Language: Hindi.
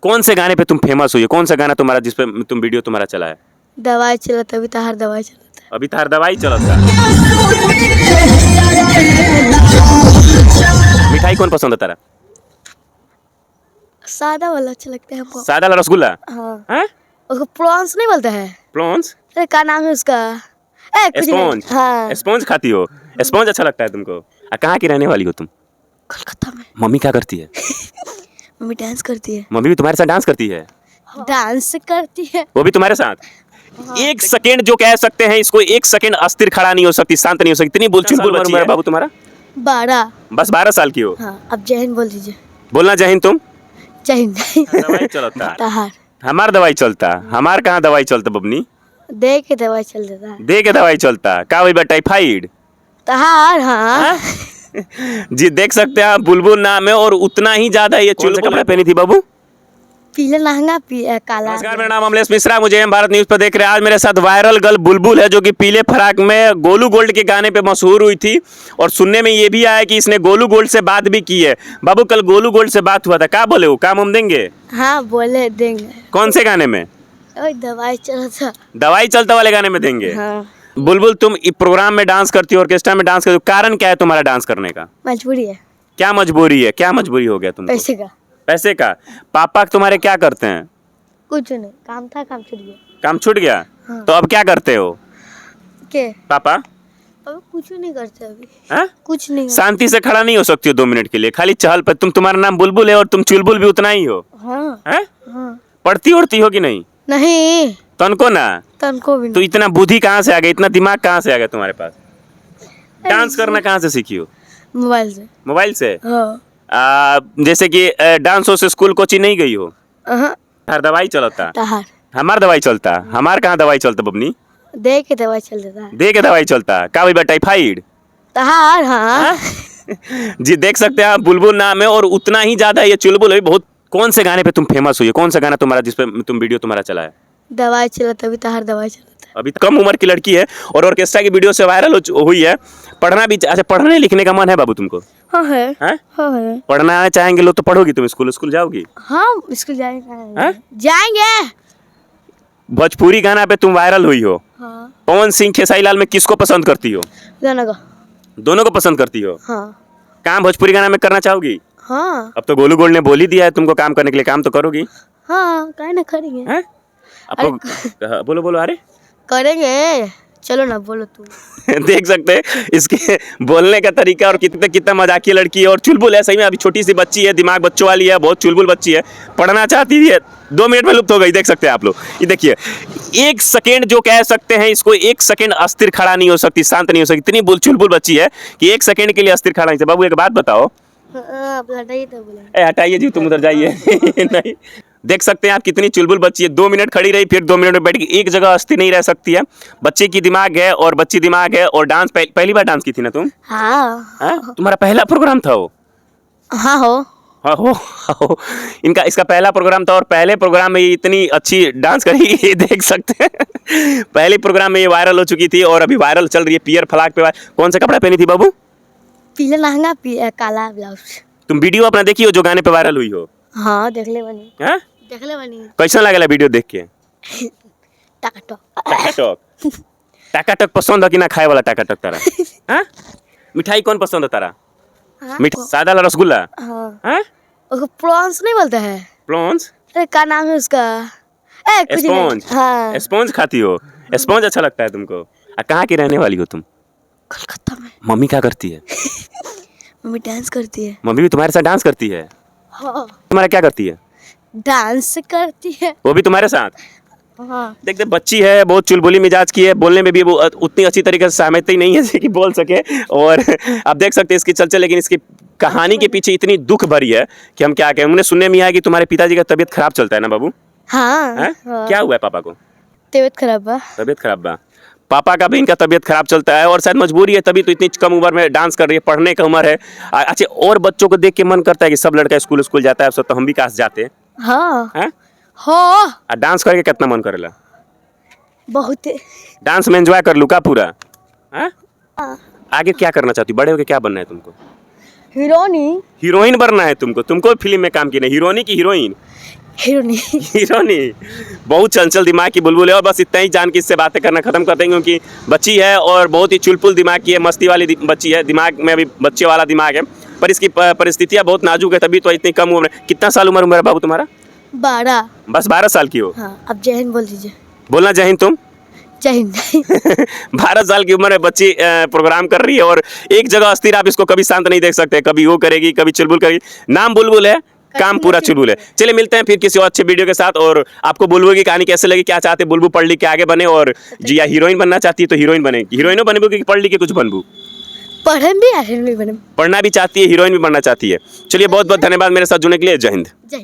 कौन से गाने पे तुम फेमस हुई हो? कौन सा गाना तुम्हारा जिस पे तुम वीडियो तुम्हारा चला है? दवाई चलत अभी तहार दवाई चलत अभी तार दवाई चलता। मिठाई कौन पसंद है तारा? सादा वाला अच्छा लगता है हमको। सादा वाला रसगुल्ला? हाँ हैं? उसको प्रॉन्स नहीं बोलते हैं। प्रॉन्स? अरे क्या नाम है उसका? कुछ नहीं। स्पॉन्ज? हाँ स्पॉन्ज खाती हो? स्पॉन्ज अच्छा लगता है तुमको? कहाँ की रहने वाली हो तुम? कोलकाता में। मम्मी क्या करती है? मम्मी डांस करती है। मम्मी भी तुम्हारे साथ डांस करती है? डांस करती है। वो भी तुम्हारे साथ? एक सेकेंड जो कह सकते हैं इसको, एक सेकेंड अस्थिर खड़ा नहीं हो सकती, शांत नहीं हो सकती, इतनी बुलचुल बच्ची है बाबू तुम्हारा। 12। बस 12 साल की हो? हाँ अब जय हिंद बोल दीजिए। बोलना जय हिंद तुम। जय हिंद। दवाई चलता तहार हमार दवाई चलता, हमार कहाँ दवाई चलता बबनी? दे के दवाई चल देता है। दे के दवाई चलता का हुई बा? टाइफाइड? तहार हाँ। जी देख सकते हैं आप, बुलबुल नाम है और उतना ही ज्यादा ये चुल कपड़ा पहनी थी बाबू। पीला लहंगा काला। नमस्कार, मेरा नाम अमलेश मिश्रा, मुझे एम भारत न्यूज पर देख रहे हैं। आज मेरे साथ वायरल गर्ल बुलबुल है जो कि पीले फराक में गोलू गोल्ड के गाने पे मशहूर हुई थी और सुनने में ये भी आया कि इसने गोलू गोल्ड से बात भी की है। बाबू कल गोलू गोल्ड से बात हुआ था, क्या बोले वो? काम हम देंगे? हाँ बोले देंगे। कौन से गाने में? ओए दवाई चलता। दवाई चलता वाले गाने में देंगे। हाँ बुलबुल तुम प्रोग्राम में डांस करती हो, ऑर्केस्ट्रा में डांस करती हो, कारण क्या है तुम्हारा डांस करने का? मजबूरी है। क्या मजबूरी है? क्या मजबूरी हो गया तुमको? पैसे का। पैसे का? पापा तुम्हारे क्या करते हैं? कुछ नहीं, काम था काम छूट गया। काम छूट गया? हाँ। तो अब क्या करते हो के पापा? अब कुछ नहीं करते अभी। हाँ? कुछ नहीं करते। शांति से खड़ा नहीं हो सकती हो 2 मिनट के लिए? खाली चहल पर तुम्हारा नाम बुलबुल है और तुम चुलबुल भी उतना ही हो। हाँ हैं? हाँ। पढ़ती उड़ती हो कि नहीं? नहीं तनको ना। तनको भी तो नहीं। इतना बुद्धि कहाँ से आ गया, इतना दिमाग कहाँ से आ गया तुम्हारे पास? डांस करना कहाँ से सीखी हो? मोबाइल से। मोबाइल से? हाँ जैसे कि डांस हो से स्कूल कोचिंग नहीं गई हो? अहाँ, हर दवाई चलता तहार हमार दवाई चलता, हमार कहाँ दवाई चलता बबनी? दे के दवाई चल देता है। दे के दवाई चलता का हुई बा? टाइफाइड? तहार हाँ। जी देख सकते हैं आप, बुलबुल नाम है और उतना ही ज्यादा ये चुलबुल है बहुत। कौन से गाने पे तुम फेमस हुई हो? कौन सा गाना तुम्हारा जिस पे तुम वीडियो तुम्हारा चला है? दवाई चलत अभी तहार दवाई चलत है। अभी कम उम्र की लड़की है और ऑर्केस्ट्रा की वीडियो से वायरल हुई है। पढ़ना भी अच्छा, पढ़ने लिखने का मन है बाबू तुमको? हाँ है। हैं? हाँ है। पढ़ना चाहेंगे लोग तो पढ़ोगी तुम? स्कूल जाओगी? हाँ स्कूल जाएंगे। हैं? जाएंगे। भोजपुरी गाना पे तुम वायरल हुई हो। हाँ पवन सिंह खेसारी लाल में किसको पसंद करती हो? गाना का। दोनों को पसंद करती हो? हाँ काम भोजपुरी गाना में करना चाहोगी? हाँ अब तो गोलू गोल्ड ने बोल ही दिया है तुमको काम करने के लिए, काम तो करोगी? हाँ काहे ना करेंगे। हैं? अब तो बोलो बोलो। अरे करेंगे चलो ना बोलो तू। देख सकते हैं इसके बोलने का तरीका और कितना मजाकिया लड़की है और चुलबुल है सही में। अभी छोटी सी बच्ची है, दिमाग बच्चों वाली है, बहुत चुलबुल बच्ची है, पढ़ना चाहती है, 2 मिनट में लुप्त हो गई। देख सकते हैं आप लोग, ये देखिए, एक सेकेंड जो कह सकते हैं इसको, एक सेकेंड अस्थिर खड़ा नहीं हो सकती, शांत नहीं हो सकती, इतनी चुलबुल बच्ची है कि एक सेकेंड के लिए अस्थिर खड़ा नहीं सकती। बाबू एक बात बताओ। आप हटाइए तो बोले। हटाइए जी, तुम उधर जाइए। नहीं, देख सकते हैं आप कितनी चुलबुल बच्ची है। 2 मिनट खड़ी रही, फिर 2 मिनट में बैठ के एक जगह अस्थिर नहीं रह सकती है। बच्चे की दिमाग है और बच्ची दिमाग है और डांस पहली बार डांस की थी ना तुम? हाँ तुम्हारा पहला प्रोग्राम था वो? हाँ हो। हाँ हो। इसका पहला प्रोग्राम था और पहले प्रोग्राम में ये इतनी अच्छी डांस करी, ये देख सकते हैं। पहले प्रोग्राम में ये वायरल हो चुकी थी और अभी वायरल चल रही है पीयर फलाक पे। कौन सा कपड़ा पहनी थी बाबू? पीला लहंगा काला ब्लाउज। तुम वीडियो अपना देखी हो जो गाने पे वायरल हुई हो? हाँ देख ले बनी। हाँ? देख ले बनी। कैसा लगेला वीडियो देख के? टकटक। टाकाटक। टाकाटक पसंद है कि ना खाए वाला टाकाटक तारा? हाँ? मिठाई कौन पसंद है तारा? सादा वाला रसगुल्ला? हाँ हाँ? उसको प्रॉन्स नहीं बोलते हैं। प्रॉन्स? अरे क्या नाम है उसका? कुछ स्पॉन्ज? नहीं। हाँ स्पॉन्ज खाती हो? स्पॉन्ज अच्छा लगता है तुमको? कहाँ की रहने वाली हो तुम? कोलकाता में। मम्मी क्या करती है? मम्मी डांस करती है। मम्मी भी तुम्हारे साथ डांस करती है? हाँ तुम्हारा क्या करती है? डांस करती है। वो भी तुम्हारे साथ? हाँ देखते बच्ची है, बहुत चुलबुली मिजाज की है, बोलने में भी वो उतनी अच्छी तरीके से सहमति नहीं है कि बोल सके। और आप देख सकते हैं इसकी चलचे, लेकिन इसकी कहानी के पीछे इतनी दुख भरी है कि हम क्या कहें। उन्हें सुनने में आया कि तुम्हारे पिताजी का तबीयत खराब चलता है ना बाबू? हाँ हाँ? क्या हुआ है पापा को? तबीयत खराब बा। तबीयत खराब बा? पापा का भी इनका तबीयत खराब चलता है और शायद मजबूरी है, तभी तो इतनी कम उम्र में डांस कर रही है, पढ़ने का उम्र है। अच्छा, और बच्चों को देख के मन करता है कि सब लड़का स्कूल जाता है, सब तो हम भी काश जाते हैं। हाँ हैं? हाँ डांस करके कितना मन करेला? बहुत। डांस में एंजॉय कर लू का पूरा? हैं? आगे क्या करना चाहती? बड़े होके क्या बनना है तुमको? हीरोइनी। हीरोइन बनना है तुमको? तुमको फिल्म में काम की नहीं, हीरोइनी की हीरोइन? हीरोनी। हीरोनी। बहुत चंचल दिमाग की बुलबुल है और बस इतना ही जान के इससे बातें करना खत्म कर देंगे क्योंकि बच्ची है और बहुत ही चुलपुल दिमाग की है, मस्ती वाली बच्ची है, दिमाग में अभी बच्चे वाला दिमाग है, पर इसकी परिस्थितियाँ बहुत नाजुक है, तभी तो इतनी कम उम्र है। कितना साल उम्र है बाबू तुम्हारा? 12। बस 12 साल की हो। हाँ, अब जय हिंद बोल दीजिए। बोलना जय हिंद तुम। जय हिंद। 12 साल की उम्र में बच्ची प्रोग्राम कर रही है और एक जगह अस्थिर, आप इसको कभी शांत नहीं देख सकते, कभी वो करेगी कभी चुलबुल करेगी। नाम बुलबुल है, काम पूरा चुलबुल है। चलिए मिलते हैं फिर किसी और अच्छे वीडियो के साथ। और आपको बुलबुल की कहानी कैसे लगी, क्या चाहते बुलबुल पढ़ लिख के आगे बने, और जी या हीरोइन बनना चाहती है तो हीरोइन बने, हीरोइनों बनबू कि पढ़ लिख के कुछ बनबू? पढ़न भी, आखिर भी बने। पढ़ना भी चाहती है, हीरोइन भी बनना चाहती है। चलिए बहुत बहुत धन्यवाद मेरे साथ जुड़ने के लिए। जय हिंद। जय